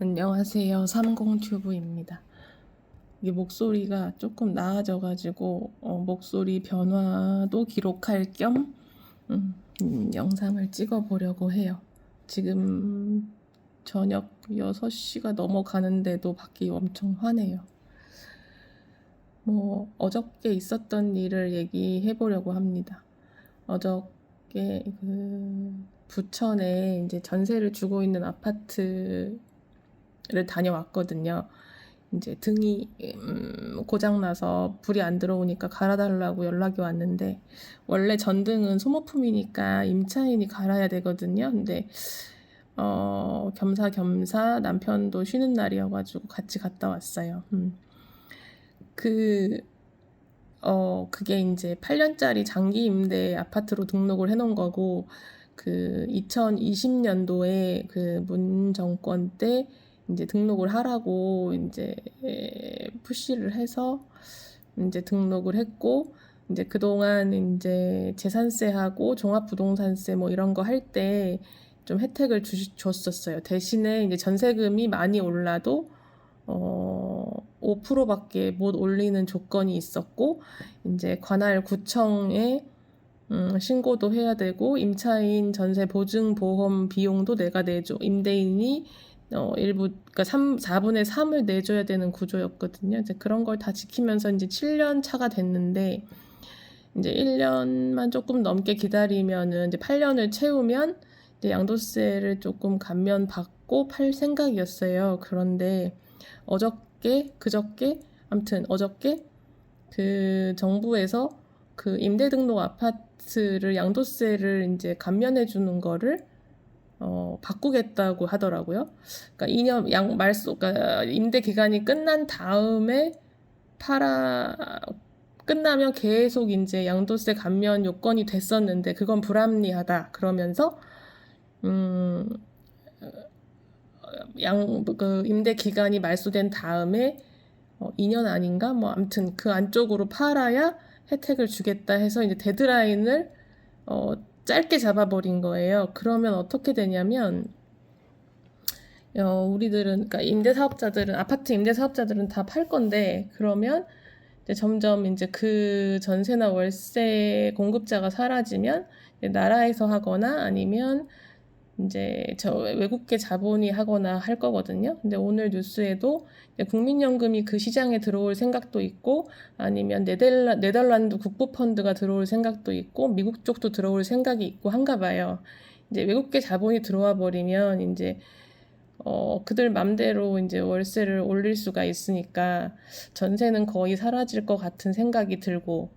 안녕하세요. 30튜브입니다. 이게 목소리가 조금 나아져가지고 목소리 변화도 기록할 겸 영상을 찍어보려고 해요. 지금 저녁 6시가 넘어가는데도 밖이 엄청 환해요. 어저께 있었던 일을 얘기해 보려고 합니다. 어저께 부천에 이제 전세를 주고 있는 아파트를 다녀왔거든요. 이제 등이 고장나서 불이 안 들어오니까 갈아달라고 연락이 왔는데, 원래 전등은 소모품이니까 임차인이 갈아야 되거든요. 근데 겸사겸사 남편도 쉬는 날이어가지고 같이 갔다 왔어요. 그게 이제 8년짜리 장기 임대 아파트로 등록을 해놓은 거고, 2020년도에 문 정권 때 이제 등록을 하라고 이제 푸시를 해서 이제 등록을 했고, 이제 그동안 이제 재산세하고 종합부동산세 뭐 이런 거 할 때 좀 혜택을 줬었어요. 대신에 이제 전세금이 많이 올라도 5%밖에 못 올리는 조건이 있었고, 이제 관할 구청에 신고도 해야 되고, 임차인 전세 보증 보험 비용도 내가 내줘. 임대인이 일부, 그러니까 4분의 3을 내줘야 되는 구조였거든요. 이제 그런 걸 다 지키면서 이제 7년 차가 됐는데, 이제 1년만 조금 넘게 기다리면은 이제 8년을 채우면 이제 양도세를 조금 감면받고 팔 생각이었어요. 그런데 어저께 정부에서 임대 등록 아파트를 양도세를 이제 감면해 주는 거를 바꾸겠다고 하더라고요. 그러니까 그러니까 임대 기간이 끝난 다음에 끝나면 계속 이제 양도세 감면 요건이 됐었는데 그건 불합리하다. 그러면서 음, 임대 기간이 말소된 다음에 2년 아닌가? 뭐 아무튼 그 안쪽으로 팔아야 혜택을 주겠다 해서 이제 데드라인을 짧게 잡아버린 거예요. 그러면 어떻게 되냐면 우리들은, 그러니까 아파트 임대사업자들은 다 팔 건데, 그러면 이제 점점 이제 그 전세나 월세 공급자가 사라지면 나라에서 하거나 아니면 이제 외국계 자본이 하거나 할 거거든요. 근데 오늘 뉴스에도 국민연금이 그 시장에 들어올 생각도 있고, 아니면 네덜란드 국부펀드가 들어올 생각도 있고, 미국 쪽도 들어올 생각이 있고 한가 봐요. 이제 외국계 자본이 들어와 버리면 이제 그들 맘대로 이제 월세를 올릴 수가 있으니까 전세는 거의 사라질 것 같은 생각이 들고,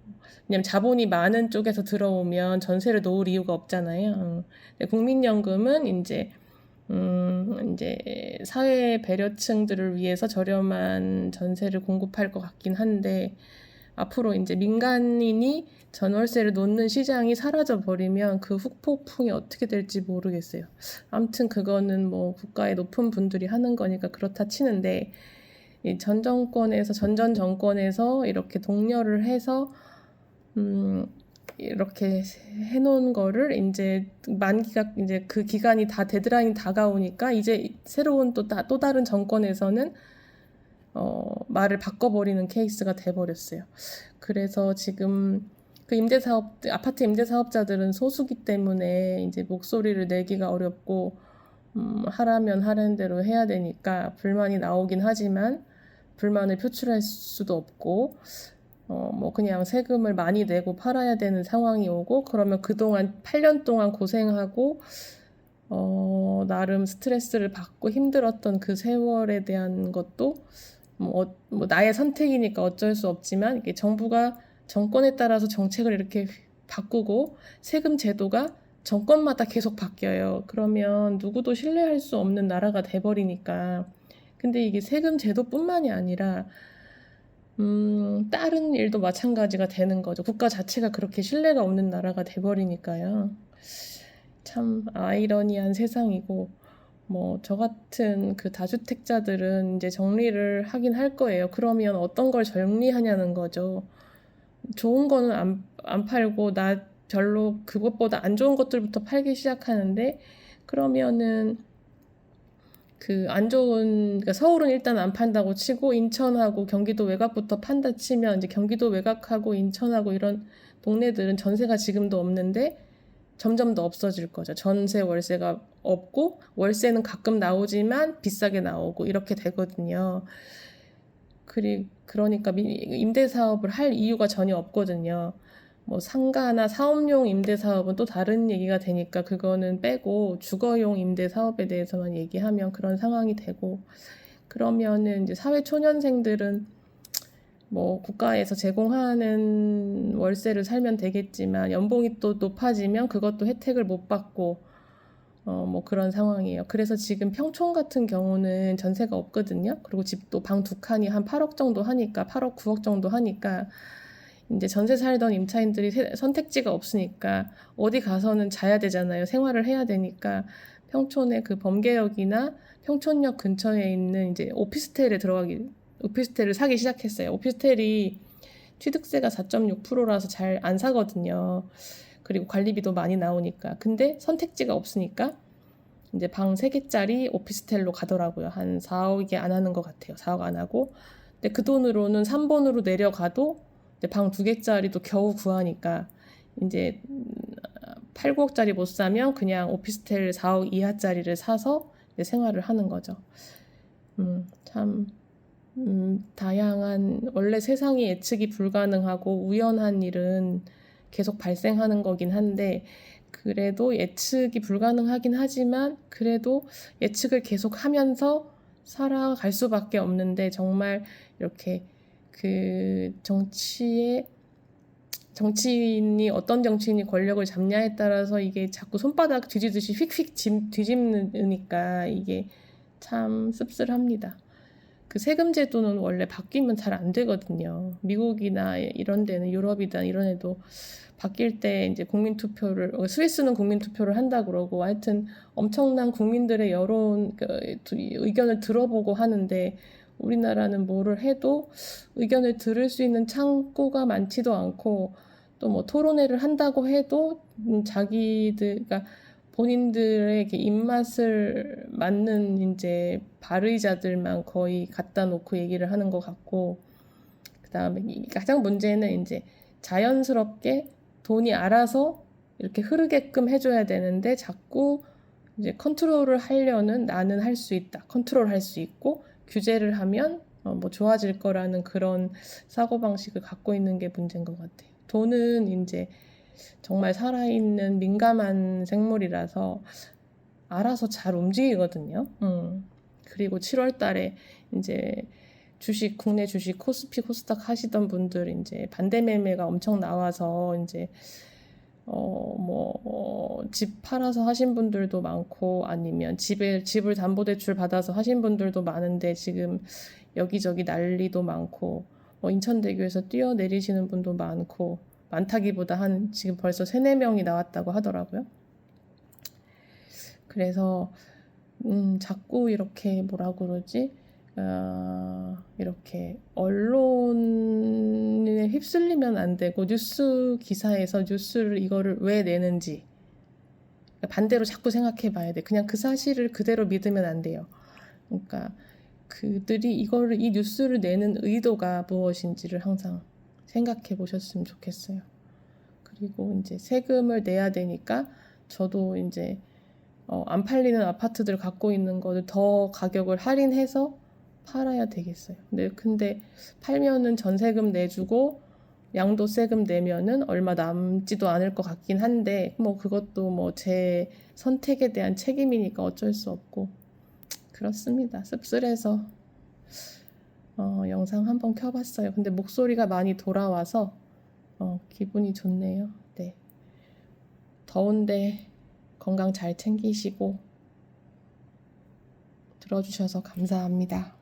왜냐면 자본이 많은 쪽에서 들어오면 전세를 놓을 이유가 없잖아요. 국민연금은 이제 사회 배려층들을 위해서 저렴한 전세를 공급할 것 같긴 한데, 앞으로 이제 민간인이 전월세를 놓는 시장이 사라져 버리면 그 후폭풍이 어떻게 될지 모르겠어요. 아무튼 그거는 뭐 국가의 높은 분들이 하는 거니까 그렇다 치는데, 전 정권에서 이렇게 독려를 해서 이렇게 해놓은 거를 이제 만기가 이제 그 기간이 다 데드라인이 다가오니까 이제 새로운 또 다른 정권에서는 말을 바꿔버리는 케이스가 돼버렸어요. 그래서 지금 아파트 임대사업자들은 소수기 때문에 이제 목소리를 내기가 어렵고, 하라면 하는 대로 해야 되니까 불만이 나오긴 하지만 불만을 표출할 수도 없고, 뭐 그냥 세금을 많이 내고 팔아야 되는 상황이 오고, 그러면 그동안 8년 동안 고생하고 나름 스트레스를 받고 힘들었던 그 세월에 대한 것도 뭐 나의 선택이니까 어쩔 수 없지만, 이게 정부가 정권에 따라서 정책을 이렇게 바꾸고 세금 제도가 정권마다 계속 바뀌어요. 그러면 누구도 신뢰할 수 없는 나라가 돼버리니까. 근데 이게 세금 제도뿐만이 아니라 다른 일도 마찬가지가 되는 거죠. 국가 자체가 그렇게 신뢰가 없는 나라가 돼버리니까요. 참 아이러니한 세상이고, 뭐 저 같은 그 다주택자들은 이제 정리를 하긴 할 거예요. 그러면 어떤 걸 정리하냐는 거죠. 좋은 거는 안 팔고 나 별로 그것보다 안 좋은 것들부터 팔기 시작하는데, 그러면은 그 안 좋은, 그러니까 서울은 일단 안 판다고 치고 인천하고 경기도 외곽부터 판다 치면 이제 경기도 외곽하고 인천하고 이런 동네들은 전세가 지금도 없는데 점점 더 없어질 거죠. 전세 월세가 없고 월세는 가끔 나오지만 비싸게 나오고 이렇게 되거든요. 그러니까 임대 사업을 할 이유가 전혀 없거든요. 뭐 상가나 사업용 임대 사업은 또 다른 얘기가 되니까 그거는 빼고 주거용 임대 사업에 대해서만 얘기하면 그런 상황이 되고, 그러면은 이제 사회 초년생들은 뭐 국가에서 제공하는 월세를 살면 되겠지만 연봉이 또 높아지면 그것도 혜택을 못 받고 뭐 그런 상황이에요. 그래서 지금 평촌 같은 경우는 전세가 없거든요. 그리고 집도 방 두 칸이 한 8억 정도 하니까 8억 9억 정도 하니까 이제 전세 살던 임차인들이 선택지가 없으니까 어디 가서는 자야 되잖아요. 생활을 해야 되니까 평촌의 그 범계역이나 평촌역 근처에 있는 이제 오피스텔을 사기 시작했어요. 오피스텔이 취득세가 4.6%라서 잘 안 사거든요. 그리고 관리비도 많이 나오니까. 근데 선택지가 없으니까 이제 방 3개짜리 오피스텔로 가더라고요. 한 4억이 안 하는 것 같아요. 4억 안 하고. 근데 그 돈으로는 3번으로 내려가도 방 2개짜리도 겨우 구하니까 이제 8, 9억짜리 못 사면 그냥 오피스텔 4억 이하짜리를 사서 생활을 하는 거죠. 참 다양한, 원래 세상이 예측이 불가능하고 우연한 일은 계속 발생하는 거긴 한데, 그래도 예측이 불가능하긴 하지만 그래도 예측을 계속 하면서 살아갈 수밖에 없는데, 정말 이렇게 그 정치인이 어떤 정치인이 권력을 잡냐에 따라서 이게 자꾸 손바닥 뒤지듯이 휙휙 뒤집으니까 이게 참 씁쓸합니다. 그 세금 제도는 원래 바뀌면 잘 안 되거든요. 미국이나 이런 데는, 유럽이나 이런 데도 바뀔 때 이제 스위스는 국민 투표를 한다 그러고, 하여튼 엄청난 국민들의 의견을 들어보고 하는데, 우리나라는 뭐를 해도 의견을 들을 수 있는 창구가 많지도 않고, 또 뭐 토론회를 한다고 해도 그러니까 본인들의 입맛을 맞는 이제 발의자들만 거의 갖다 놓고 얘기를 하는 것 같고, 그다음에 가장 문제는 이제 자연스럽게 돈이 알아서 이렇게 흐르게끔 해줘야 되는데, 자꾸 이제 컨트롤을 하려는, 나는 할 수 있다, 컨트롤할 수 있고 규제를 하면 뭐 좋아질 거라는 그런 사고방식을 갖고 있는 게 문제인 것 같아요. 돈은 이제 정말 살아있는 민감한 생물이라서 알아서 잘 움직이거든요. 그리고 7월 달에 이제 국내 주식 코스피 코스닥 하시던 분들 이제 반대 매매가 엄청 나와서 이제 집 팔아서 하신 분들도 많고, 아니면 집을 담보대출 받아서 하신 분들도 많은데 지금 여기저기 난리도 많고, 인천대교에서 뛰어내리시는 분도 많다기보다 지금 벌써 3, 4명이 나왔다고 하더라고요. 그래서 자꾸 이렇게 이렇게 언론에 휩쓸리면 안 되고, 뉴스 기사에서 뉴스를 왜 내는지 반대로 자꾸 생각해 봐야 돼. 그냥 그 사실을 그대로 믿으면 안 돼요. 그러니까 그들이 이 뉴스를 내는 의도가 무엇인지를 항상 생각해 보셨으면 좋겠어요. 그리고 이제 세금을 내야 되니까 저도 이제 안 팔리는 아파트들 갖고 있는 거를 더 가격을 할인해서 팔아야 되겠어요. 근데 팔면은 전세금 내주고 양도세금 내면은 얼마 남지도 않을 것 같긴 한데, 그것도 제 선택에 대한 책임이니까 어쩔 수 없고 그렇습니다. 씁쓸해서 영상 한번 켜봤어요. 근데 목소리가 많이 돌아와서 기분이 좋네요. 네. 더운데 건강 잘 챙기시고 들어주셔서 감사합니다.